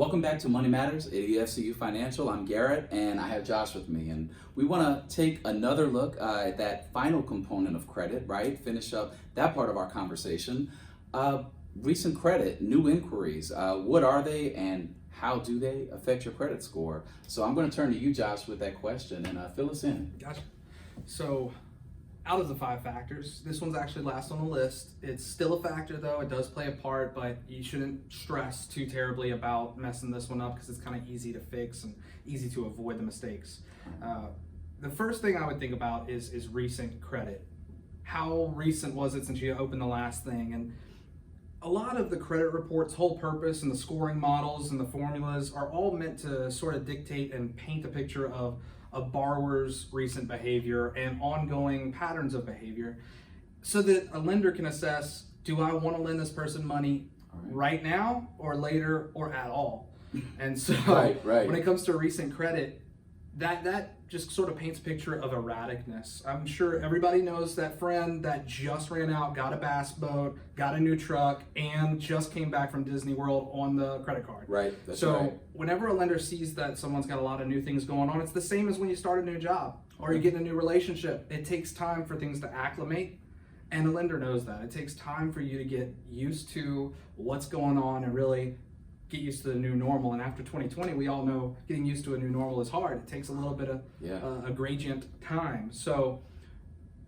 Welcome back to Money Matters at EFCU Financial. I'm Garrett and I have Josh with me, and we want to take another look at that final component of credit, right? Finish up that part of our conversation. Recent credit, new inquiries, what are they and how do they affect your credit score? So I'm going to turn to you, Josh, with that question and fill us in. Gotcha. So out of the 5 factors, this one's actually last on the list. It's still a factor though, it does play a part, but you shouldn't stress too terribly about messing this one up because it's kind of easy to fix and easy to avoid the mistakes. The first thing I would think about is recent credit. How recent was it since you opened the last thing? And a lot of the credit report's whole purpose and the scoring models and the formulas are all meant to sort of dictate and paint a picture of a borrower's recent behavior and ongoing patterns of behavior so that a lender can assess, do I want to lend this person money right now or later or at all? And so when it comes to recent credit, that just sort of paints a picture of erraticness. I'm sure everybody knows that friend that just ran out, got a bass boat, got a new truck, and just came back from Disney World on the credit card. Right, that's so right. Whenever a lender sees that someone's got a lot of new things going on, it's the same as when you start a new job or you get in a new relationship. It takes time for things to acclimate, and a lender knows that. It takes time for you to get used to what's going on and really get used to the new normal. And after 2020, we all know getting used to a new normal is hard. It takes a little bit of a gradient time. So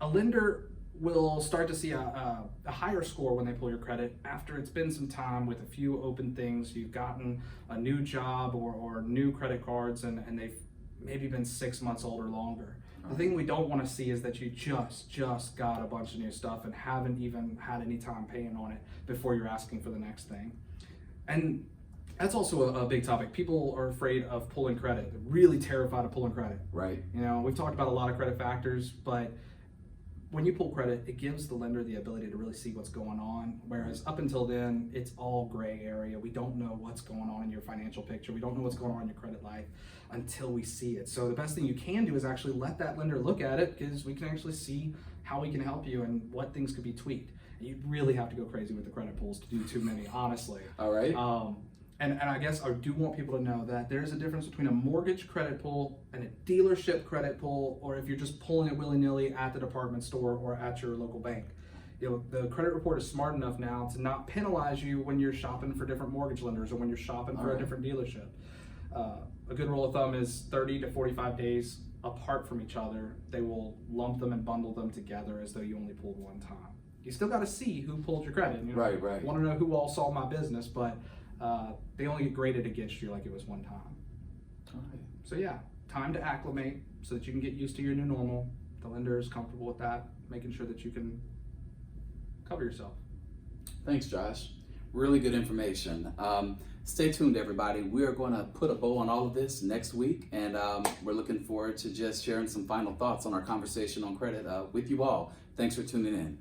a lender will start to see a higher score when they pull your credit after it's been some time with a few open things. You've gotten a new job or new credit cards and they've maybe been 6 months old or longer. The thing we don't want to see is that you just got a bunch of new stuff and haven't even had any time paying on it before you're asking for the next thing. And that's also a big topic. People are afraid of pulling credit. They're really terrified of pulling credit. Right. You know, we've talked about a lot of credit factors, but when you pull credit, it gives the lender the ability to really see what's going on. Whereas up until then, it's all gray area. We don't know what's going on in your financial picture. We don't know what's going on in your credit life until we see it. So the best thing you can do is actually let that lender look at it, because we can actually see how we can help you and what things could be tweaked. You really have to go crazy with the credit pulls to do too many, honestly. All right. And I guess I do want people to know that there's a difference between a mortgage credit pull and a dealership credit pull, or if you're just pulling it willy-nilly at the department store or at your local bank. You know, the credit report is smart enough now to not penalize you when you're shopping for different mortgage lenders or when you're shopping for a different dealership. A good rule of thumb is 30 to 45 days apart from each other. They will lump them and bundle them together as though you only pulled one time. You still got to see who pulled your credit. You know, Right. Want to know who all saw my business, but they only get graded against you like it was one time. Okay. So yeah, time to acclimate so that you can get used to your new normal. The lender is comfortable with that, making sure that you can cover yourself. Thanks, Josh. Really good information. Stay tuned, everybody. We are going to put a bow on all of this next week, and we're looking forward to just sharing some final thoughts on our conversation on credit with you all. Thanks for tuning in.